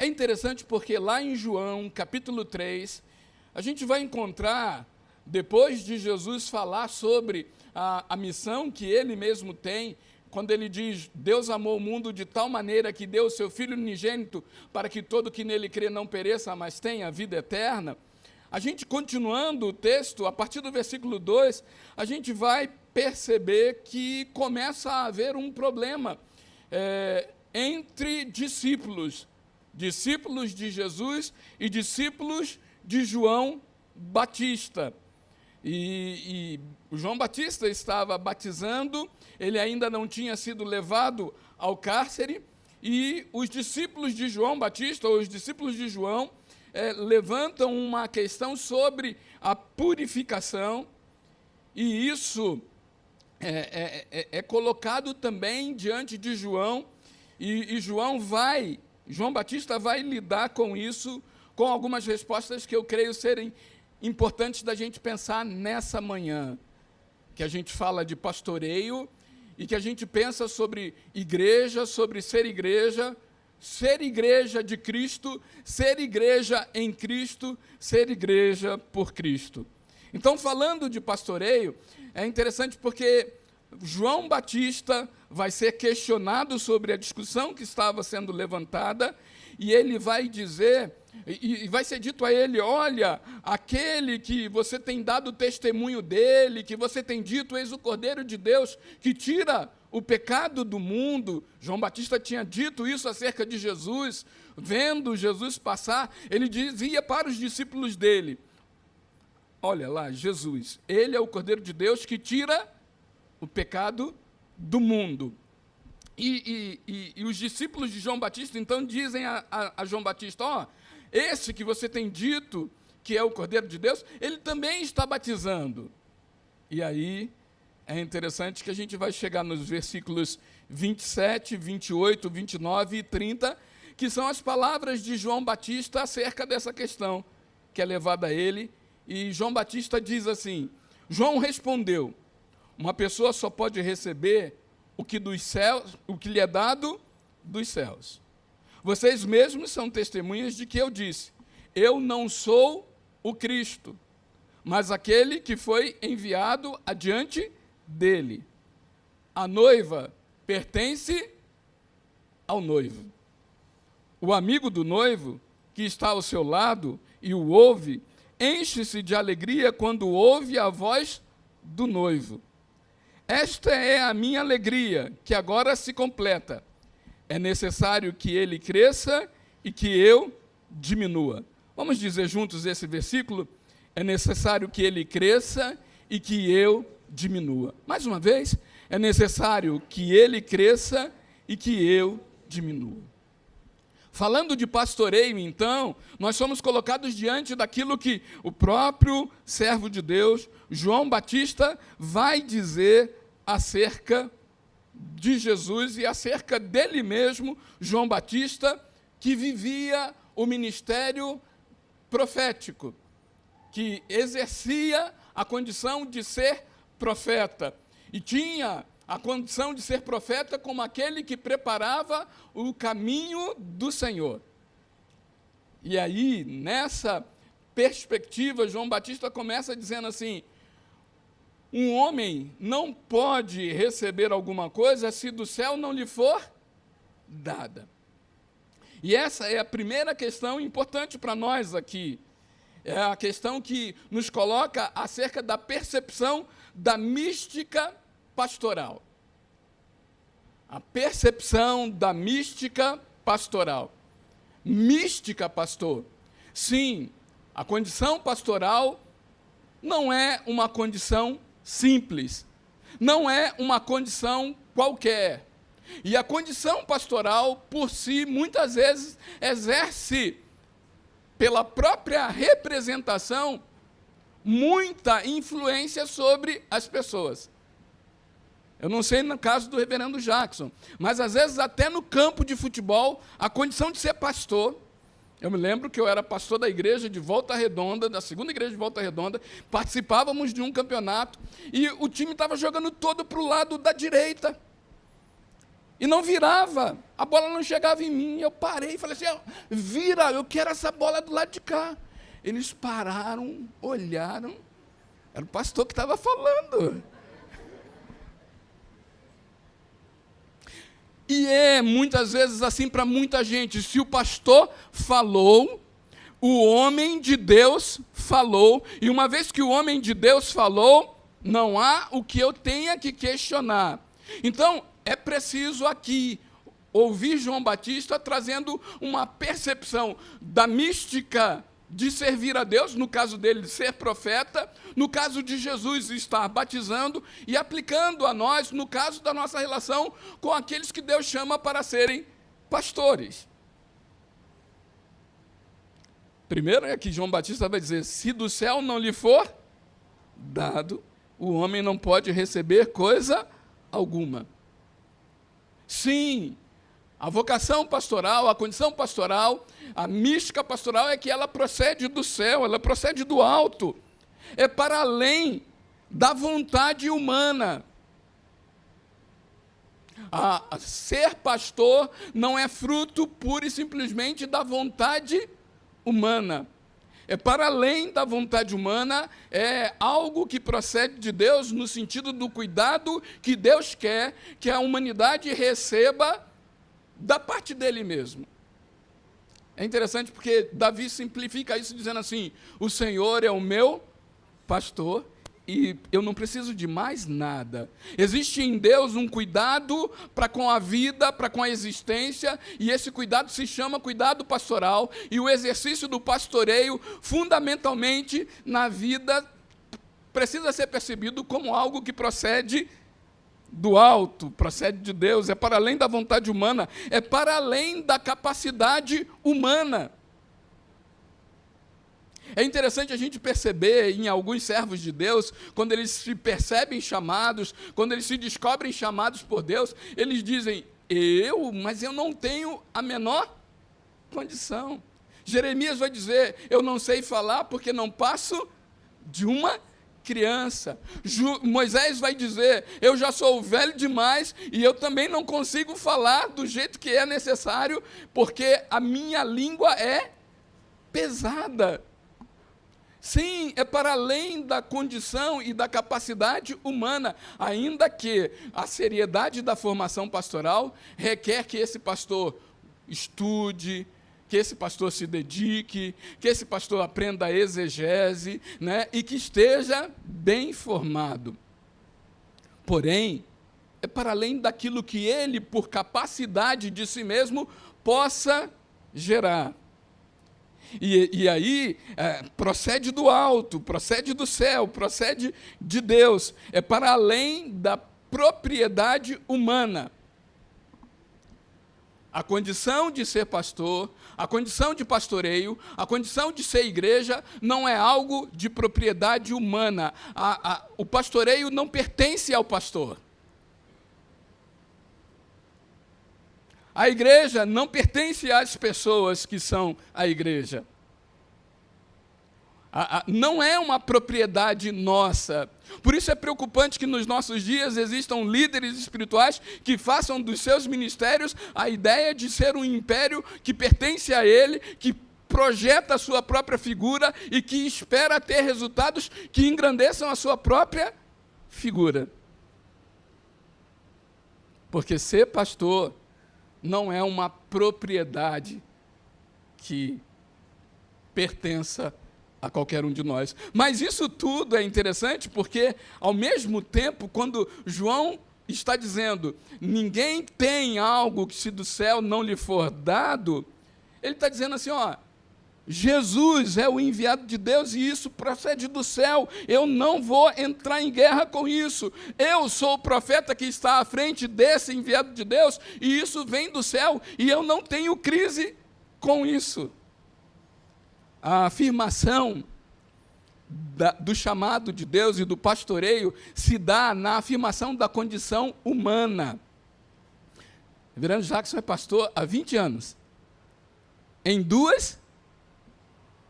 É interessante porque lá em João, capítulo 3, a gente vai encontrar, depois de Jesus falar sobre a missão que ele mesmo tem, quando ele diz, Deus amou o mundo de tal maneira que deu o seu Filho unigênito para que todo que nele crê não pereça, mas tenha vida eterna. A gente, continuando o texto, a partir do versículo 2, a gente vai perceber que começa a haver um problema entre discípulos de Jesus e discípulos de João Batista. E João Batista estava batizando, ele ainda não tinha sido levado ao cárcere, e os discípulos de João Batista, ou os discípulos de João, levantam uma questão sobre a purificação, e isso é colocado também diante de João, e João Batista vai lidar com isso, com algumas respostas que eu creio serem importantes da gente pensar nessa manhã, que a gente fala de pastoreio, e que a gente pensa sobre igreja, sobre ser igreja de Cristo, ser igreja em Cristo, ser igreja por Cristo. Então, falando de pastoreio, é interessante porque João Batista vai ser questionado sobre a discussão que estava sendo levantada, e ele vai dizer, e vai ser dito a ele, olha, aquele que você tem dado testemunho dele, que você tem dito, eis o Cordeiro de Deus, que tira o pecado do mundo. João Batista tinha dito isso acerca de Jesus, vendo Jesus passar, ele dizia para os discípulos dele, olha lá, Jesus, ele é o Cordeiro de Deus que tira o pecado do mundo. E os discípulos de João Batista, então, dizem a João Batista, esse que você tem dito, que é o Cordeiro de Deus, ele também está batizando. E aí, é interessante que a gente vai chegar nos versículos 27, 28, 29 e 30, que são as palavras de João Batista acerca dessa questão, que é levada a ele, e João Batista diz assim, João respondeu, uma pessoa só pode receber o que lhe é dado dos céus. Vocês mesmos são testemunhas de que eu disse, eu não sou o Cristo, mas aquele que foi enviado adiante dele. A noiva pertence ao noivo. O amigo do noivo, que está ao seu lado e o ouve, enche-se de alegria quando ouve a voz do noivo. Esta é a minha alegria, que agora se completa. É necessário que ele cresça e que eu diminua. Vamos dizer juntos esse versículo? É necessário que ele cresça e que eu diminua. Mais uma vez, é necessário que ele cresça e que eu diminua. Falando de pastoreio, então, nós somos colocados diante daquilo que o próprio servo de Deus, João Batista, vai dizer acerca de Jesus e acerca dele mesmo, João Batista, que vivia o ministério profético, que exercia a condição de ser profeta, e tinha a condição de ser profeta como aquele que preparava o caminho do Senhor. E aí, nessa perspectiva, João Batista começa dizendo assim, um homem não pode receber alguma coisa se do céu não lhe for dada. E essa é a primeira questão importante para nós aqui. É a questão que nos coloca acerca da percepção da mística pastoral. A percepção da mística pastoral. Mística, pastor. Sim, a condição pastoral não é uma condição simples. Não é uma condição qualquer. E a condição pastoral, por si, muitas vezes, exerce, pela própria representação, muita influência sobre as pessoas. Eu não sei no caso do reverendo Jackson, mas às vezes até no campo de futebol, a condição de ser pastor, eu me lembro que eu era pastor da igreja de Volta Redonda, da segunda igreja de Volta Redonda, participávamos de um campeonato, e o time estava jogando todo para o lado da direita. E não virava, a bola não chegava em mim. Eu parei e falei assim, vira, eu quero essa bola do lado de cá. Eles pararam, olharam, era o pastor que estava falando. E é muitas vezes assim para muita gente, se o pastor falou, o homem de Deus falou, e uma vez que o homem de Deus falou, não há o que eu tenha que questionar. Então, é preciso aqui ouvir João Batista trazendo uma percepção da mística de servir a Deus, no caso dele, de ser profeta, no caso de Jesus, estar batizando e aplicando a nós, no caso da nossa relação com aqueles que Deus chama para serem pastores. Primeiro é que João Batista vai dizer, se do céu não lhe for dado, o homem não pode receber coisa alguma. Sim, a vocação pastoral, a condição pastoral, a mística pastoral é que ela procede do céu, ela procede do alto. É para além da vontade humana. Ser pastor não é fruto pura e simplesmente da vontade humana. É para além da vontade humana, é algo que procede de Deus no sentido do cuidado que Deus quer que a humanidade receba da parte dele mesmo. É interessante porque Davi simplifica isso dizendo assim, o Senhor é o meu pastor e eu não preciso de mais nada. Existe em Deus um cuidado para com a vida, para com a existência, e esse cuidado se chama cuidado pastoral, e o exercício do pastoreio, fundamentalmente, na vida, precisa ser percebido como algo que procede do alto, procede de Deus, é para além da vontade humana, é para além da capacidade humana. É interessante a gente perceber em alguns servos de Deus, quando eles se percebem chamados, quando eles se descobrem chamados por Deus, eles dizem, mas eu não tenho a menor condição. Jeremias vai dizer, eu não sei falar porque não passo de uma criança. Moisés vai dizer, eu já sou velho demais e eu também não consigo falar do jeito que é necessário, porque a minha língua é pesada. Sim, é para além da condição e da capacidade humana, ainda que a seriedade da formação pastoral requer que esse pastor estude, que esse pastor se dedique, que esse pastor aprenda a exegese, né, e que esteja bem formado. Porém, é para além daquilo que ele, por capacidade de si mesmo, possa gerar. E aí, procede do alto, procede do céu, procede de Deus. É para além da propriedade humana. A condição de ser pastor, a condição de pastoreio, a condição de ser igreja, não é algo de propriedade humana. O pastoreio não pertence ao pastor. A igreja não pertence às pessoas que são a igreja. Não é uma propriedade nossa. Por isso é preocupante que nos nossos dias existam líderes espirituais que façam dos seus ministérios a ideia de ser um império que pertence a ele, que projeta a sua própria figura e que espera ter resultados que engrandeçam a sua própria figura. Porque ser pastor não é uma propriedade que pertença a qualquer um de nós. Mas isso tudo é interessante porque, ao mesmo tempo, quando João está dizendo, ninguém tem algo que se do céu não lhe for dado, ele está dizendo assim, Jesus é o enviado de Deus e isso procede do céu. Eu não vou entrar em guerra com isso. Eu sou o profeta que está à frente desse enviado de Deus e isso vem do céu e eu não tenho crise com isso. A afirmação do chamado de Deus e do pastoreio se dá na afirmação da condição humana. Reverendo Jackson é pastor há 20 anos, em 2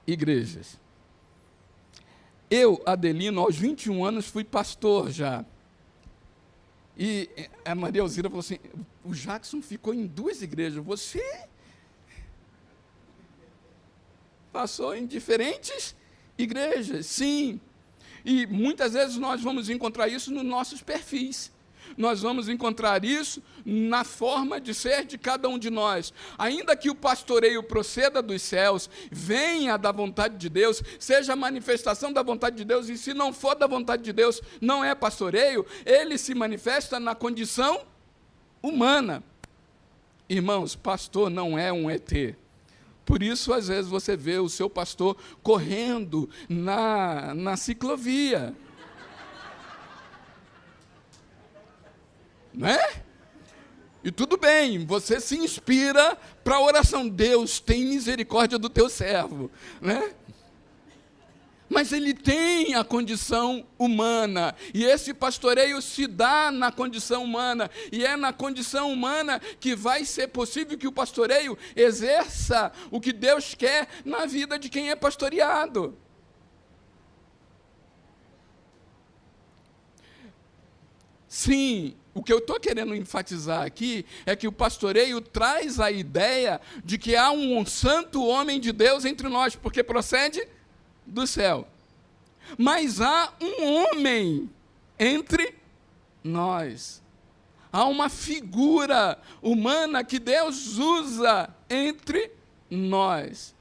igrejas. Eu, Adelino, aos 21 anos, fui pastor já. E a Maria Alzira falou assim, o Jackson ficou em 2 igrejas, você passou em diferentes igrejas, sim. E muitas vezes nós vamos encontrar isso nos nossos perfis. Nós vamos encontrar isso na forma de ser de cada um de nós. Ainda que o pastoreio proceda dos céus, venha da vontade de Deus, seja a manifestação da vontade de Deus, e se não for da vontade de Deus, não é pastoreio, ele se manifesta na condição humana. Irmãos, pastor não é um ET. Por isso, às vezes, você vê o seu pastor correndo na ciclovia. Não é? E tudo bem, você se inspira para a oração. Deus, tem misericórdia do teu servo. Né? Mas ele tem a condição humana, e esse pastoreio se dá na condição humana, e é na condição humana que vai ser possível que o pastoreio exerça o que Deus quer na vida de quem é pastoreado. Sim, o que eu estou querendo enfatizar aqui é que o pastoreio traz a ideia de que há um santo homem de Deus entre nós, porque procede do céu. Mas há um homem entre nós. Há uma figura humana que Deus usa entre nós.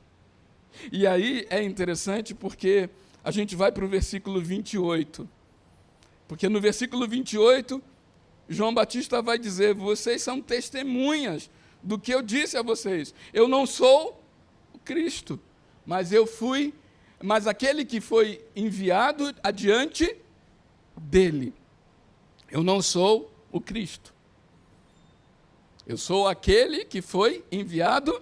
E aí é interessante porque a gente vai para o versículo 28. Porque no versículo 28, João Batista vai dizer, vocês são testemunhas do que eu disse a vocês. Eu não sou o Cristo, mas aquele que foi enviado adiante dele. Eu não sou o Cristo. Eu sou aquele que foi enviado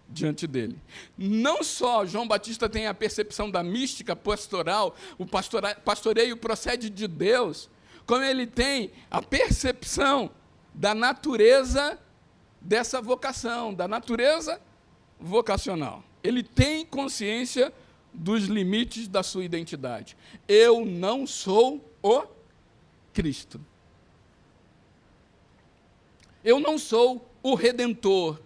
diante dele. Não só João Batista tem a percepção da mística pastoral, o pastoreio procede de Deus, como ele tem a percepção da natureza dessa vocação, da natureza vocacional. Ele tem consciência dos limites da sua identidade. Eu não sou o Cristo. Eu não sou o Redentor.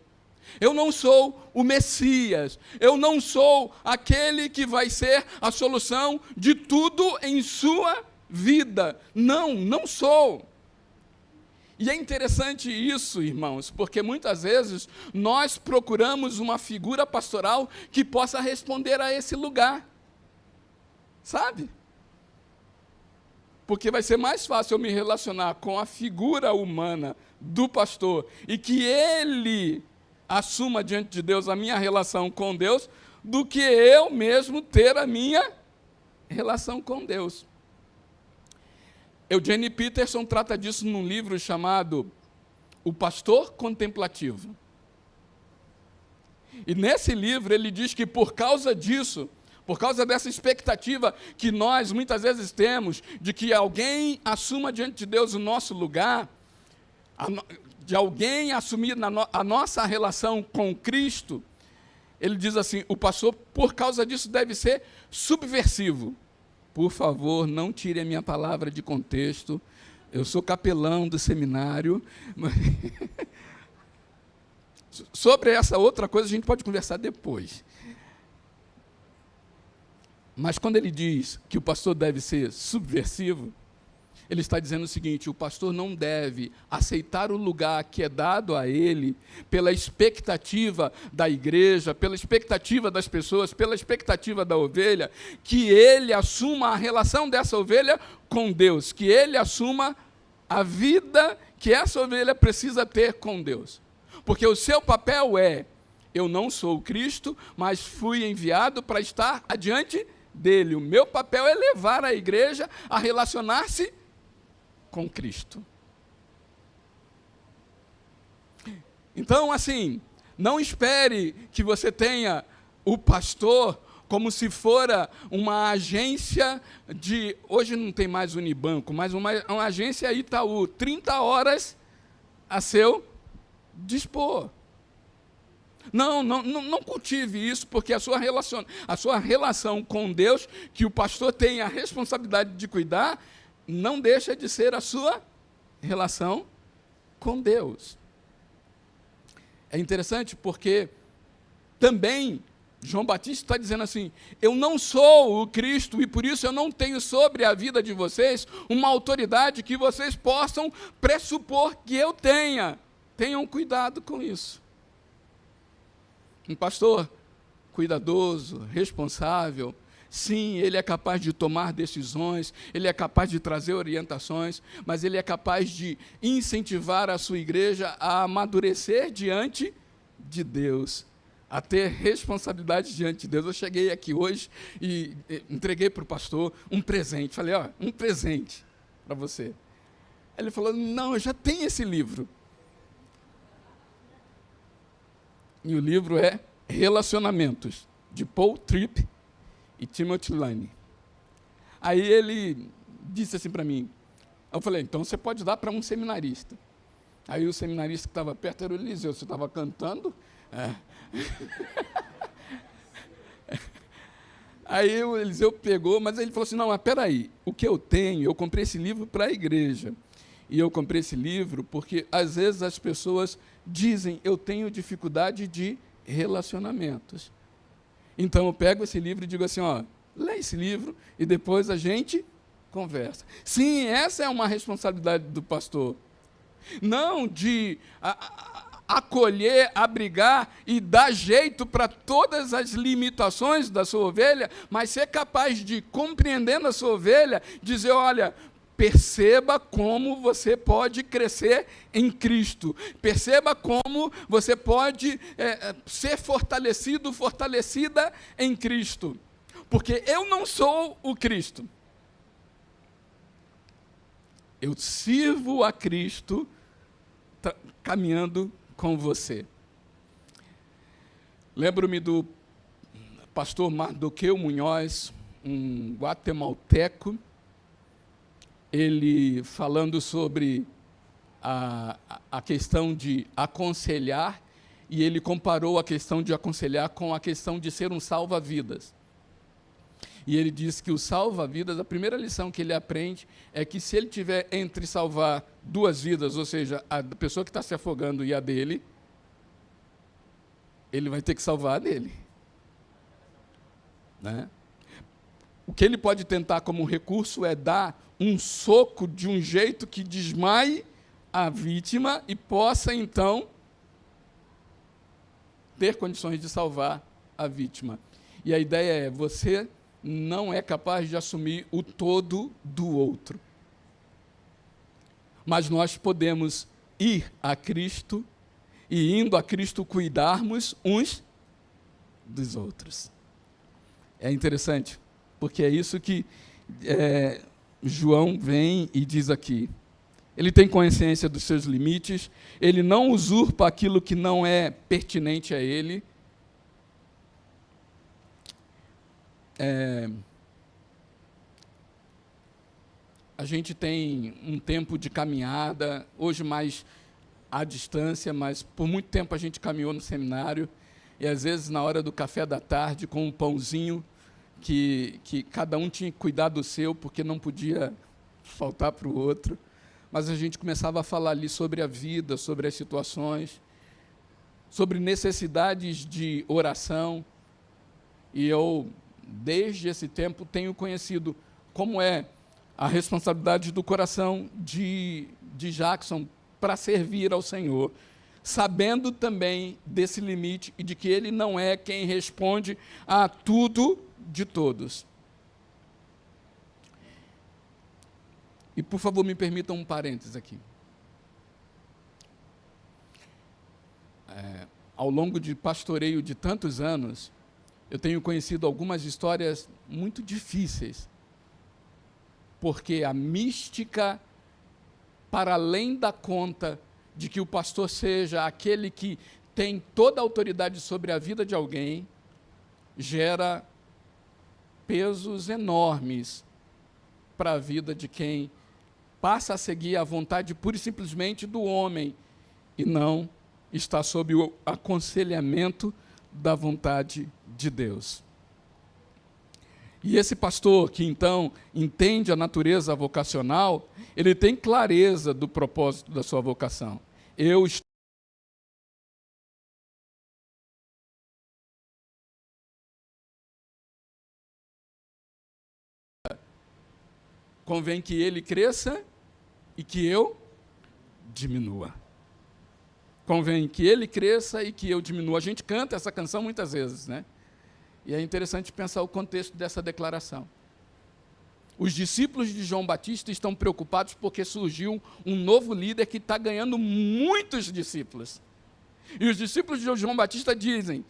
Eu não sou o Messias. Eu não sou aquele que vai ser a solução de tudo em sua vida. Não, não sou. E é interessante isso, irmãos, porque muitas vezes nós procuramos uma figura pastoral que possa responder a esse lugar. Sabe? Porque vai ser mais fácil eu me relacionar com a figura humana do pastor e que ele assuma diante de Deus a minha relação com Deus, do que eu mesmo ter a minha relação com Deus. Eugene Peterson trata disso num livro chamado O Pastor Contemplativo. E nesse livro ele diz que por causa disso, por causa dessa expectativa que nós muitas vezes temos, de que alguém assuma diante de Deus o nosso lugar, de alguém assumir a nossa relação com Cristo, ele diz assim, o pastor, por causa disso, deve ser subversivo. Por favor, não tire a minha palavra de contexto, eu sou capelão do seminário. Sobre essa outra coisa a gente pode conversar depois. Mas quando ele diz que o pastor deve ser subversivo, ele está dizendo o seguinte, o pastor não deve aceitar o lugar que é dado a ele pela expectativa da igreja, pela expectativa das pessoas, pela expectativa da ovelha, que ele assuma a relação dessa ovelha com Deus, que ele assuma a vida que essa ovelha precisa ter com Deus. Porque o seu papel é, eu não sou o Cristo, mas fui enviado para estar adiante dele. O meu papel é levar a igreja a relacionar-se com Cristo. Então, assim, não espere que você tenha o pastor como se fora uma agência de... Hoje não tem mais Unibanco, mas uma agência Itaú, 30 horas a seu dispor. Não cultive isso, porque a sua relação com Deus, que o pastor tem a responsabilidade de cuidar, não deixa de ser a sua relação com Deus. É interessante porque também João Batista está dizendo assim: eu não sou o Cristo e por isso eu não tenho sobre a vida de vocês uma autoridade que vocês possam pressupor que eu tenha. Tenham cuidado com isso. Um pastor cuidadoso, responsável, sim, ele é capaz de tomar decisões, ele é capaz de trazer orientações, mas ele é capaz de incentivar a sua igreja a amadurecer diante de Deus, a ter responsabilidade diante de Deus. Eu cheguei aqui hoje e entreguei para o pastor um presente. Falei, ó, um presente para você. Ele falou, não, eu já tenho esse livro. E o livro é Relacionamentos, de Paul Tripp e Timothy Leary. Aí ele disse assim para mim, eu falei, então você pode dar para um seminarista. Aí o seminarista que estava perto era o Eliseu, você estava cantando? É. Aí o Eliseu pegou, mas ele falou assim, não, mas peraí, o que eu tenho, eu comprei esse livro para a igreja. E eu comprei esse livro porque, às vezes, as pessoas dizem, eu tenho dificuldade de relacionamentos. Então, eu pego esse livro e digo assim, ó, lê esse livro e depois a gente conversa. Sim, essa é uma responsabilidade do pastor. Não de acolher, abrigar e dar jeito para todas as limitações da sua ovelha, mas ser capaz de, compreendendo a sua ovelha, dizer, olha, perceba como você pode crescer em Cristo. Perceba como você pode ser fortalecido, fortalecida em Cristo. Porque eu não sou o Cristo. Eu sirvo a Cristo caminhando com você. Lembro-me do pastor Mardoqueu Munhoz, um guatemalteco, ele falando sobre a questão de aconselhar, e ele comparou a questão de aconselhar com a questão de ser um salva-vidas. E ele diz que o salva-vidas, a primeira lição que ele aprende é que se ele tiver entre salvar duas vidas, ou seja, a pessoa que está se afogando e a dele, ele vai ter que salvar a dele. Né? O que ele pode tentar como recurso é dar um soco de um jeito que desmaie a vítima e possa, então, ter condições de salvar a vítima. E a ideia é, você não é capaz de assumir o todo do outro. Mas nós podemos ir a Cristo e, indo a Cristo, cuidarmos uns dos outros. É interessante, porque é isso que João vem e diz aqui. Ele tem consciência dos seus limites, ele não usurpa aquilo que não é pertinente a ele. A gente tem um tempo de caminhada, hoje mais à distância, mas por muito tempo a gente caminhou no seminário, e às vezes na hora do café da tarde, com um pãozinho, que cada um tinha que cuidar do seu, porque não podia faltar para o outro, mas a gente começava a falar ali sobre a vida, sobre as situações, sobre necessidades de oração, e eu, desde esse tempo, tenho conhecido como é a responsabilidade do coração de Jackson para servir ao Senhor, sabendo também desse limite e de que ele não é quem responde a tudo de todos. E, por favor, me permitam um parênteses aqui. Ao longo de pastoreio de tantos anos, eu tenho conhecido algumas histórias muito difíceis, porque a mística, para além da conta de que o pastor seja aquele que tem toda a autoridade sobre a vida de alguém, gera pesos enormes para a vida de quem passa a seguir a vontade pura e simplesmente do homem e não está sob o aconselhamento da vontade de Deus. E esse pastor que, então, entende a natureza vocacional, ele tem clareza do propósito da sua vocação. Eu estou... Convém que ele cresça e que eu diminua. Convém que ele cresça e que eu diminua. A gente canta essa canção muitas vezes, né? E é interessante pensar o contexto dessa declaração. Os discípulos de João Batista estão preocupados porque surgiu um novo líder que está ganhando muitos discípulos. E os discípulos de João Batista dizem,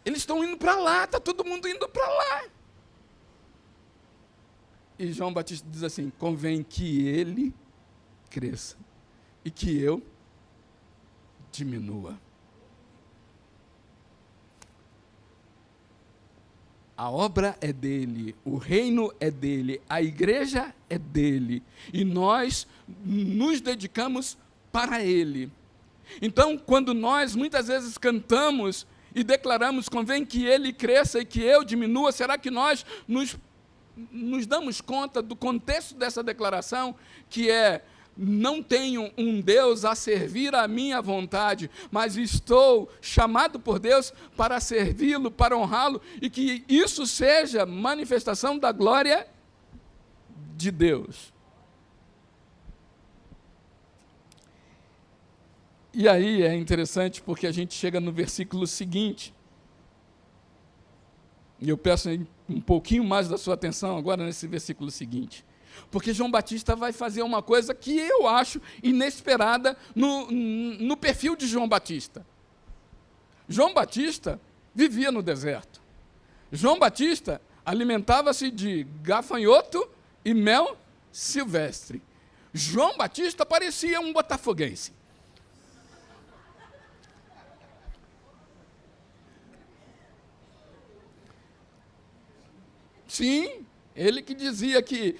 eles estão indo para lá, está todo mundo indo para lá. E João Batista diz assim, convém que ele cresça e que eu diminua. A obra é dele, o reino é dele, a igreja é dele, e nós nos dedicamos para ele. Então, quando nós muitas vezes cantamos e declaramos, convém que ele cresça e que eu diminua, será que nós nos damos conta do contexto dessa declaração, que é, não tenho um Deus a servir à minha vontade, mas estou chamado por Deus para servi-lo, para honrá-lo, e que isso seja manifestação da glória de Deus. E aí é interessante porque a gente chega no versículo seguinte, e eu peço um pouquinho mais da sua atenção agora nesse versículo seguinte. Porque João Batista vai fazer uma coisa que eu acho inesperada no perfil de João Batista. João Batista vivia no deserto. João Batista alimentava-se de gafanhoto e mel silvestre. João Batista parecia um botafoguense. Sim, ele que dizia que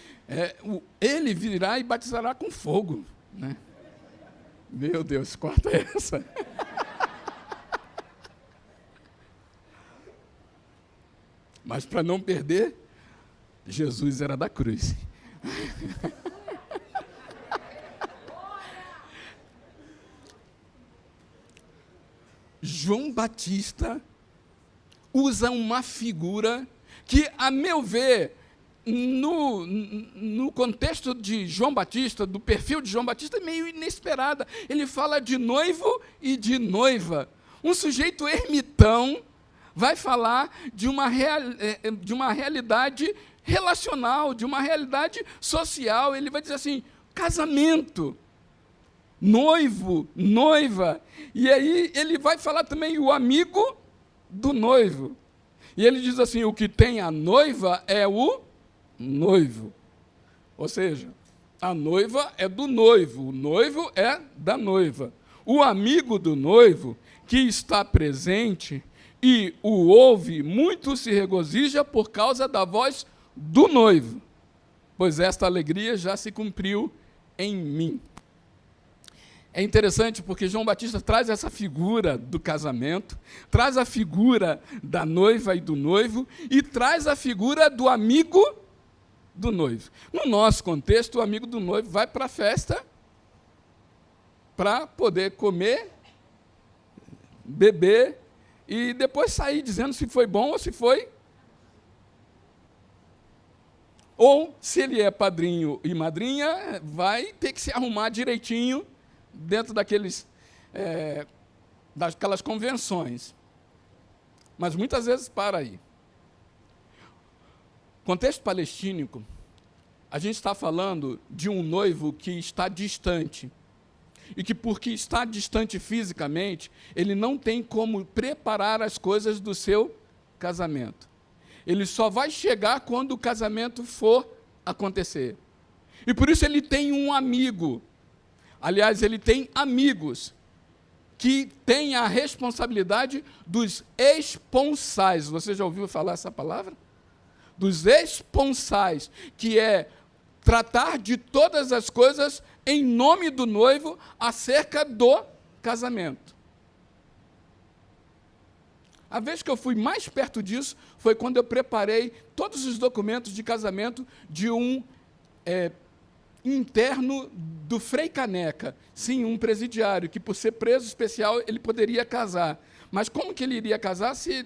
ele virá e batizará com fogo, né? Meu Deus, corta essa. Mas para não perder, Jesus era da cruz. João Batista usa uma figura que, a meu ver, no contexto de João Batista, do perfil de João Batista, é meio inesperada. Ele fala de noivo e de noiva. Um sujeito ermitão vai falar de uma realidade relacional, de uma realidade social. Ele vai dizer assim, casamento, noivo, noiva. E aí ele vai falar também o amigo do noivo. E ele diz assim, o que tem a noiva é o noivo. Ou seja, a noiva é do noivo, o noivo é da noiva. O amigo do noivo, que está presente e o ouve, muito se regozija por causa da voz do noivo, pois esta alegria já se cumpriu em mim. É interessante porque João Batista traz essa figura do casamento, traz a figura da noiva e do noivo, e traz a figura do amigo do noivo. No nosso contexto, o amigo do noivo vai para a festa para poder comer, beber, e depois sair dizendo se foi bom ou se foi. Ou, se ele é padrinho e madrinha, vai ter que se arrumar direitinho, dentro daquelas convenções. Mas muitas vezes para aí. Contexto palestínico, a gente está falando de um noivo que está distante, e que porque está distante fisicamente, ele não tem como preparar as coisas do seu casamento. Ele só vai chegar quando o casamento for acontecer. E por isso ele tem um amigo. Aliás, ele tem amigos que têm a responsabilidade dos esponsais. Você já ouviu falar essa palavra? Dos esponsais, que é tratar de todas as coisas em nome do noivo acerca do casamento. A vez que eu fui mais perto disso foi quando eu preparei todos os documentos de casamento de um interno do Frei Caneca. Sim, um presidiário, que por ser preso especial, ele poderia casar. Mas como que ele iria casar se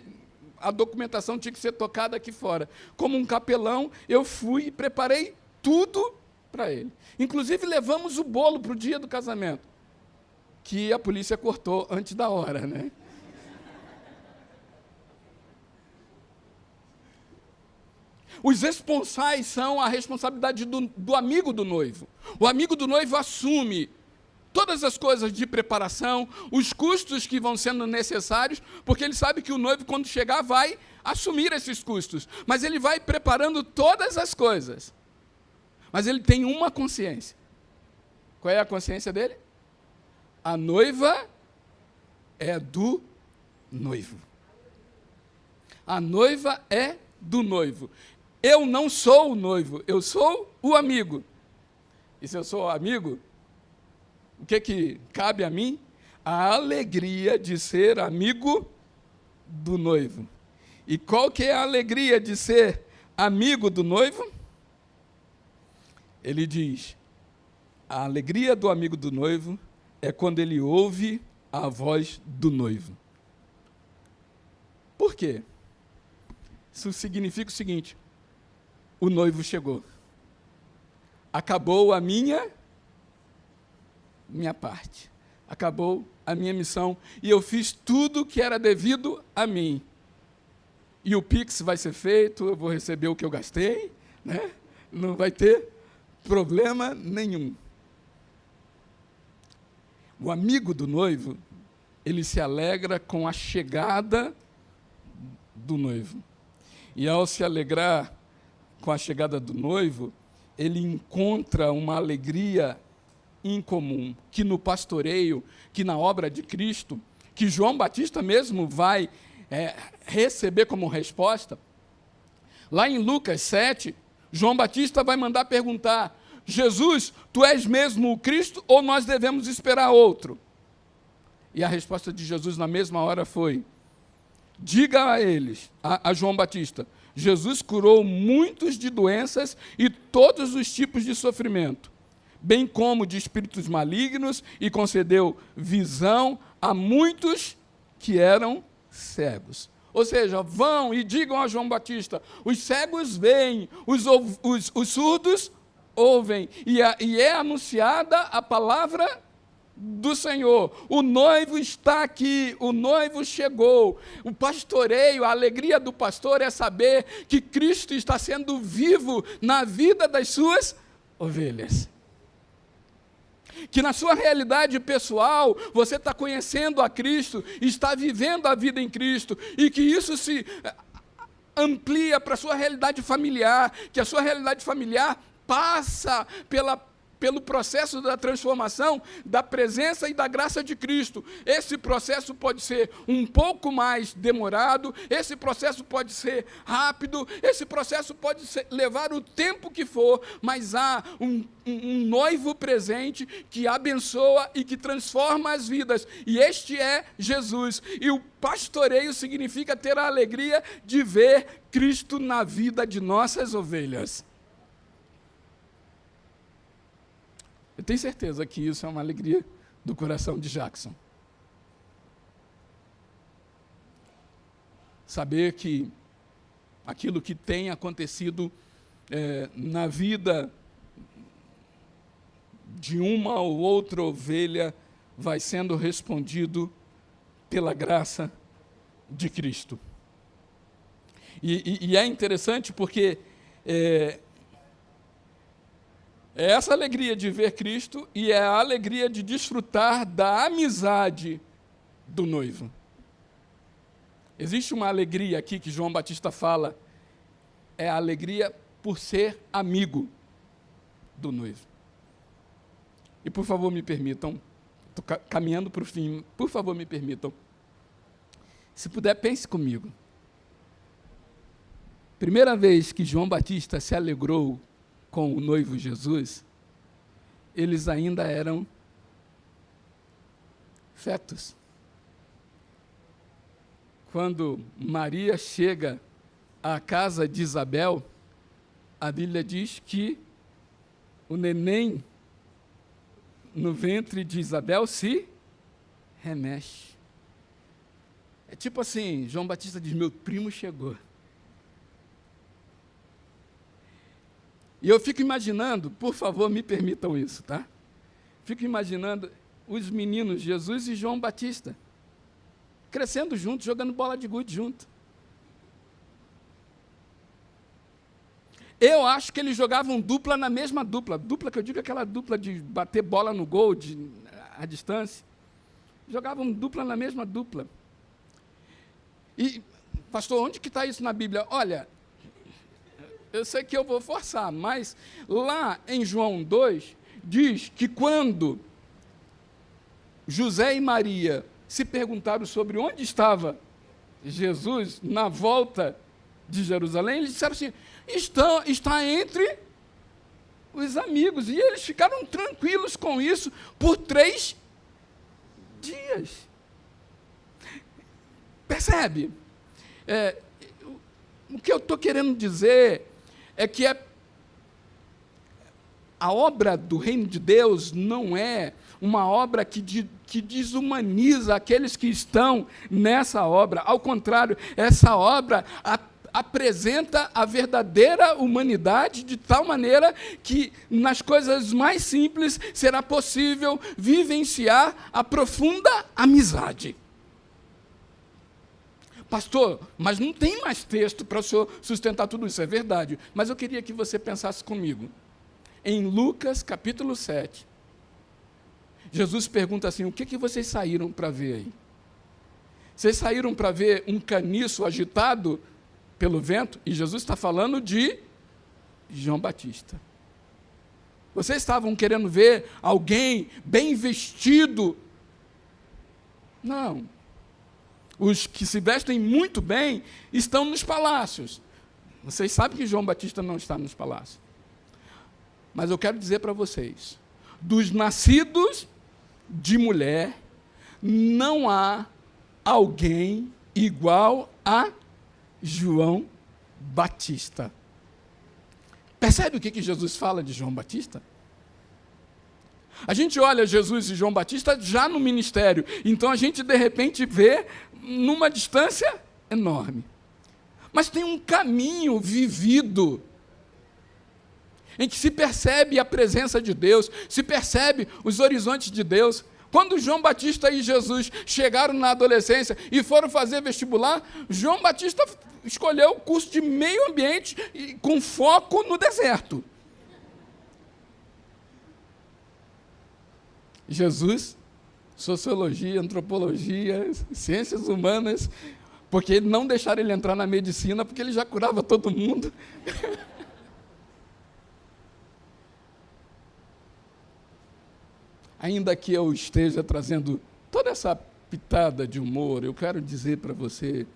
a documentação tinha que ser tocada aqui fora? Como um capelão, eu fui e preparei tudo para ele. Inclusive, levamos o bolo para o dia do casamento, que a polícia cortou antes da hora, né? Os esponsais são a responsabilidade do amigo do noivo. O amigo do noivo assume todas as coisas de preparação, os custos que vão sendo necessários, porque ele sabe que o noivo, quando chegar, vai assumir esses custos. Mas ele vai preparando todas as coisas. Mas ele tem uma consciência. Qual é a consciência dele? A noiva é do noivo. A noiva é do noivo. Eu não sou o noivo, eu sou o amigo. E se eu sou o amigo, o que cabe a mim? A alegria de ser amigo do noivo. E qual que é a alegria de ser amigo do noivo? Ele diz, a alegria do amigo do noivo é quando ele ouve a voz do noivo. Por quê? Isso significa o seguinte: o noivo chegou. Acabou a minha parte. Acabou a minha missão. E eu fiz tudo que era devido a mim. E o Pix vai ser feito, eu vou receber o que eu gastei, né? Não vai ter problema nenhum. O amigo do noivo, ele se alegra com a chegada do noivo. E ao se alegrar com a chegada do noivo, ele encontra uma alegria incomum, que no pastoreio, que na obra de Cristo, que João Batista mesmo vai receber como resposta. Lá em Lucas 7, João Batista vai mandar perguntar: Jesus, tu és mesmo o Cristo ou nós devemos esperar outro? E a resposta de Jesus na mesma hora foi: diga a eles, a João Batista, Jesus curou muitos de doenças e todos os tipos de sofrimento, bem como de espíritos malignos, e concedeu visão a muitos que eram cegos. Ou seja, vão e digam a João Batista: os cegos veem, os surdos ouvem, e é anunciada a palavra do Senhor. O noivo está aqui, o noivo chegou. O pastoreio, a alegria do pastor é saber que Cristo está sendo vivo na vida das suas ovelhas. Que na sua realidade pessoal, você está conhecendo a Cristo, está vivendo a vida em Cristo, e que isso se amplia para a sua realidade familiar, que a sua realidade familiar passa pelo processo da transformação, da presença e da graça de Cristo. Esse processo pode ser um pouco mais demorado, esse processo pode ser rápido, esse processo pode levar o tempo que for, mas há um noivo presente que abençoa e que transforma as vidas, e este é Jesus. E o pastoreio significa ter a alegria de ver Cristo na vida de nossas ovelhas. Eu tenho certeza que isso é uma alegria do coração de Jackson. Saber que aquilo que tem acontecido na vida de uma ou outra ovelha vai sendo respondido pela graça de Cristo. E é interessante porque é essa alegria de ver Cristo e é a alegria de desfrutar da amizade do noivo. Existe uma alegria aqui que João Batista fala, é a alegria por ser amigo do noivo. E por favor me permitam, estou caminhando para o fim, por favor me permitam, se puder, pense comigo. Primeira vez que João Batista se alegrou com o noivo Jesus, eles ainda eram fetos. quando Maria chega à casa de Isabel, a Bíblia diz que o neném no ventre de Isabel se remexe. É tipo assim, João Batista diz, meu primo chegou. E eu fico imaginando, por favor, me permitam isso, tá? Fico imaginando os meninos, Jesus e João Batista, crescendo juntos, jogando bola de gude junto. Eu acho que eles jogavam dupla na mesma dupla. Dupla que eu digo é aquela dupla de bater bola no gol à distância. Jogavam dupla na mesma dupla. E, pastor, onde que está isso na Bíblia? Olha, eu sei que eu vou forçar, mas lá em João 2, diz que quando José e Maria se perguntaram sobre onde estava Jesus na volta de Jerusalém, eles disseram assim, está entre os amigos. E eles ficaram tranquilos com isso por 3 dias. Percebe? O que eu estou querendo dizer é que a obra do reino de Deus não é uma obra que desumaniza aqueles que estão nessa obra. Ao contrário, essa obra apresenta a verdadeira humanidade de tal maneira que, nas coisas mais simples, será possível vivenciar a profunda amizade. Pastor, mas não tem mais texto para o senhor sustentar tudo isso, é verdade. Mas eu queria que você pensasse comigo. Em Lucas, capítulo 7, Jesus pergunta assim, o que vocês saíram para ver aí? Vocês saíram para ver um caniço agitado pelo vento? E Jesus está falando de João Batista. Vocês estavam querendo ver alguém bem vestido? Não. Os que se vestem muito bem estão nos palácios. Vocês sabem que João Batista não está nos palácios. Mas eu quero dizer para vocês, dos nascidos de mulher, não há alguém igual a João Batista. Percebe o que Jesus fala de João Batista? A gente olha Jesus e João Batista já no ministério, então a gente de repente vê numa distância enorme. Mas tem um caminho vivido em que se percebe a presença de Deus, se percebe os horizontes de Deus. Quando João Batista e Jesus chegaram na adolescência e foram fazer vestibular, João Batista escolheu o curso de meio ambiente com foco no deserto. Jesus, sociologia, antropologia, ciências humanas, porque não deixaram ele entrar na medicina, porque ele já curava todo mundo. Ainda que eu esteja trazendo toda essa pitada de humor, eu quero dizer para você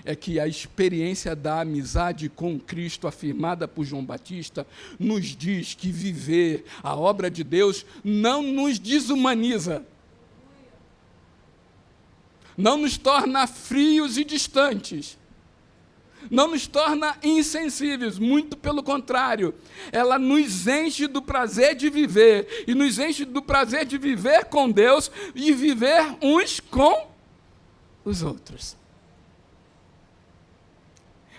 é que a experiência da amizade com Cristo, afirmada por João Batista, nos diz que viver a obra de Deus não nos desumaniza, não nos torna frios e distantes, não nos torna insensíveis, muito pelo contrário, ela nos enche do prazer de viver, e nos enche do prazer de viver com Deus e viver uns com os outros.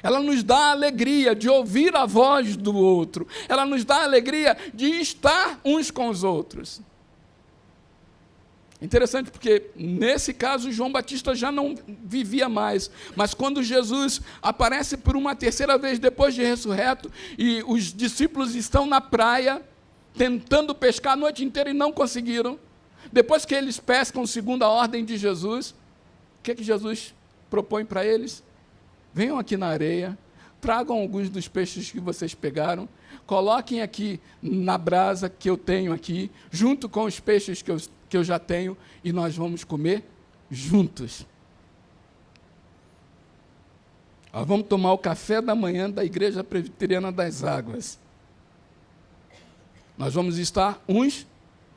Ela nos dá a alegria de ouvir a voz do outro, ela nos dá a alegria de estar uns com os outros. Interessante porque, nesse caso, João Batista já não vivia mais, mas quando Jesus aparece por uma terceira vez depois de ressurreto, e os discípulos estão na praia, tentando pescar a noite inteira e não conseguiram, depois que eles pescam segundo a ordem de Jesus, o que Jesus propõe para eles? Venham aqui na areia, tragam alguns dos peixes que vocês pegaram, coloquem aqui na brasa que eu tenho aqui, junto com os peixes que eu já tenho, e nós vamos comer juntos. Nós vamos tomar o café da manhã da Igreja Presbiteriana das Águas. Nós vamos estar uns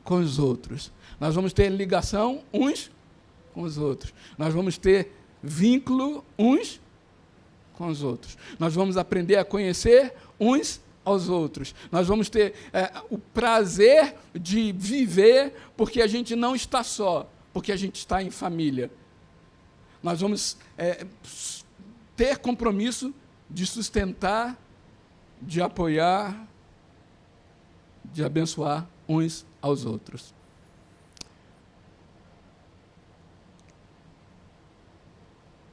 com os outros. Nós vamos ter ligação uns com os outros. Nós vamos ter vínculo uns com os outros. Nós vamos aprender a conhecer uns aos outros. Nós vamos ter o prazer de viver porque a gente não está só, porque a gente está em família. Nós vamos ter compromisso de sustentar, de apoiar, de abençoar uns aos outros.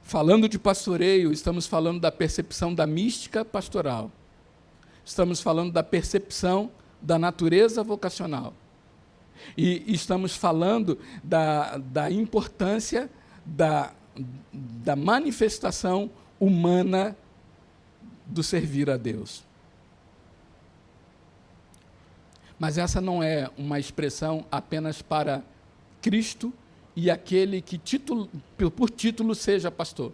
Falando de pastoreio, estamos falando da percepção da mística pastoral. Estamos falando da percepção da natureza vocacional. E estamos falando da importância da manifestação humana do servir a Deus. Mas essa não é uma expressão apenas para Cristo e aquele que por título seja pastor.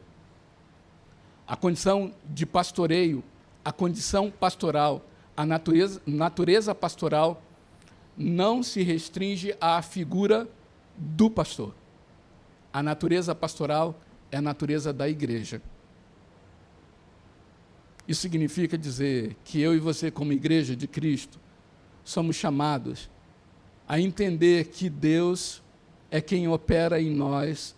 A condição de pastoreio, a condição pastoral, a natureza pastoral não se restringe à figura do pastor. A natureza pastoral é a natureza da igreja. Isso significa dizer que eu e você, como igreja de Cristo, somos chamados a entender que Deus é quem opera em nós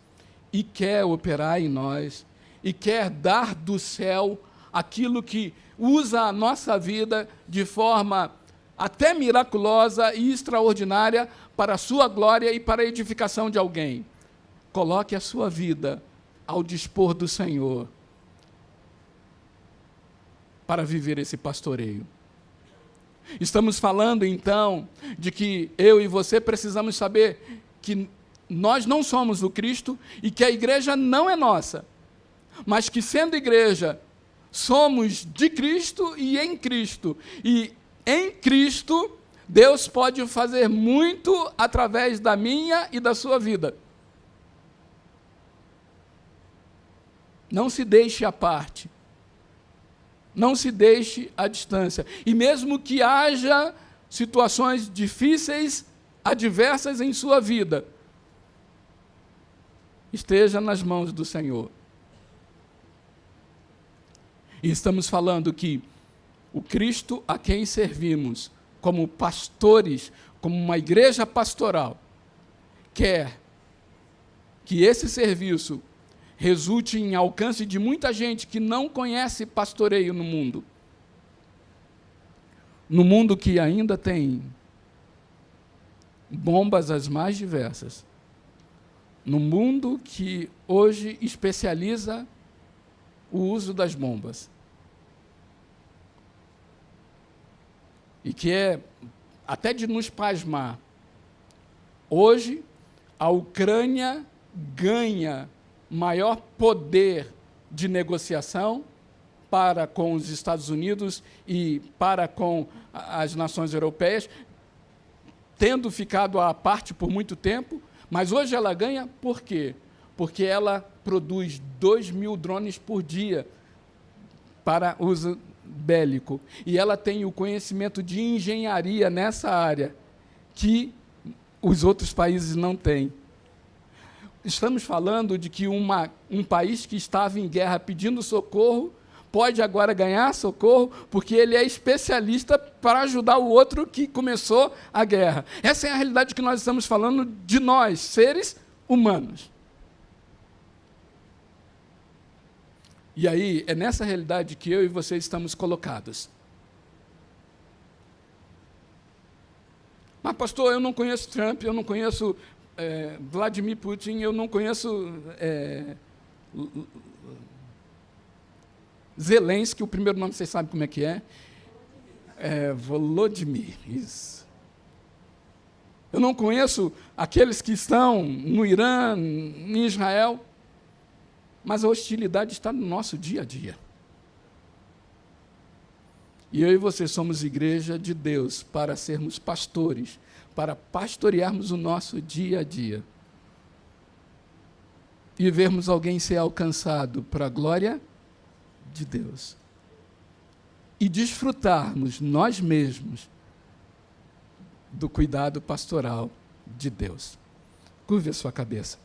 e quer operar em nós e quer dar do céu aquilo que usa a nossa vida de forma até miraculosa e extraordinária para a sua glória e para a edificação de alguém. Coloque a sua vida ao dispor do Senhor para viver esse pastoreio. Estamos falando, então, de que eu e você precisamos saber que nós não somos o Cristo e que a igreja não é nossa, mas que, sendo igreja, somos de Cristo e em Cristo. E em Cristo, Deus pode fazer muito através da minha e da sua vida. Não se deixe à parte. Não se deixe à distância. E mesmo que haja situações difíceis, adversas em sua vida, esteja nas mãos do Senhor. E estamos falando que o Cristo a quem servimos, como pastores, como uma igreja pastoral, quer que esse serviço resulte em alcance de muita gente que não conhece pastoreio no mundo. No mundo que ainda tem bombas as mais diversas. No mundo que hoje especializa o uso das bombas. E que é até de nos pasmar. Hoje, a Ucrânia ganha maior poder de negociação para com os Estados Unidos e para com as nações europeias, tendo ficado à parte por muito tempo, mas hoje ela ganha por quê? Porque ela produz 2.000 drones por dia para uso bélico. E ela tem o conhecimento de engenharia nessa área que os outros países não têm. Estamos falando de que um país que estava em guerra pedindo socorro pode agora ganhar socorro porque ele é especialista para ajudar o outro que começou a guerra. Essa é a realidade que nós estamos falando de nós, seres humanos. E aí, é nessa realidade que eu e você estamos colocados. Mas, pastor, eu não conheço Trump, eu não conheço Vladimir Putin, eu não conheço Zelensky, o primeiro nome vocês sabem como é que é. Volodymyr, isso. Eu não conheço aqueles que estão no Irã, em Israel, mas a hostilidade está no nosso dia a dia. E eu e você somos igreja de Deus para sermos pastores, para pastorearmos o nosso dia a dia. E vermos alguém ser alcançado para a glória de Deus. E desfrutarmos nós mesmos do cuidado pastoral de Deus. Curve a sua cabeça.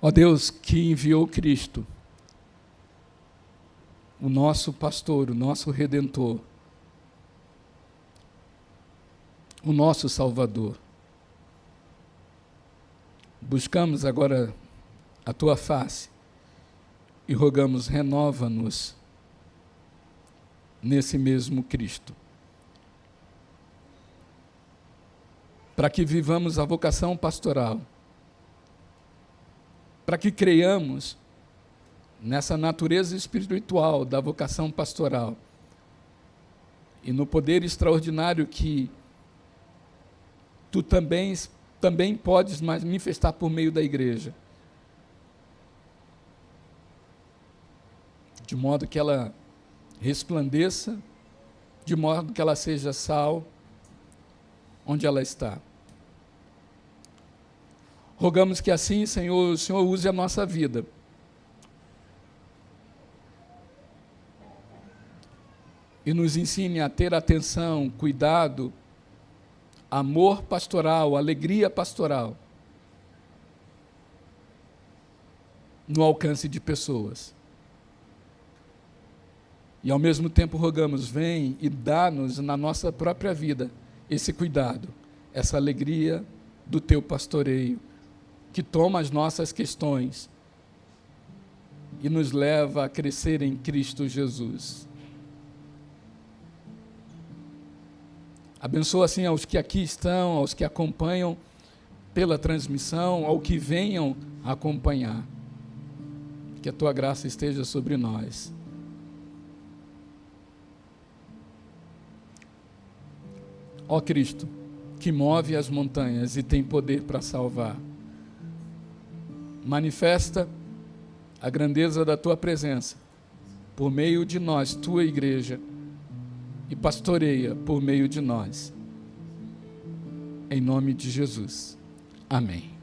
Ó Deus, que enviou Cristo, o nosso pastor, o nosso redentor, o nosso Salvador. Buscamos agora a tua face e rogamos, renova-nos nesse mesmo Cristo, para que vivamos a vocação pastoral, para que creiamos nessa natureza espiritual da vocação pastoral e no poder extraordinário que tu também podes manifestar por meio da igreja, de modo que ela resplandeça, de modo que ela seja sal onde ela está. Rogamos que assim, Senhor, o Senhor use a nossa vida e nos ensine a ter atenção, cuidado, amor pastoral, alegria pastoral no alcance de pessoas. E ao mesmo tempo rogamos, vem e dá-nos na nossa própria vida esse cuidado, essa alegria do teu pastoreio, que toma as nossas questões e nos leva a crescer em Cristo Jesus. Abençoa assim aos que aqui estão, aos que acompanham pela transmissão, ao que venham acompanhar. Que a tua graça esteja sobre nós. Ó Cristo, que move as montanhas e tem poder para salvar, manifesta a grandeza da tua presença por meio de nós, tua igreja, e pastoreia por meio de nós. Em nome de Jesus. Amém.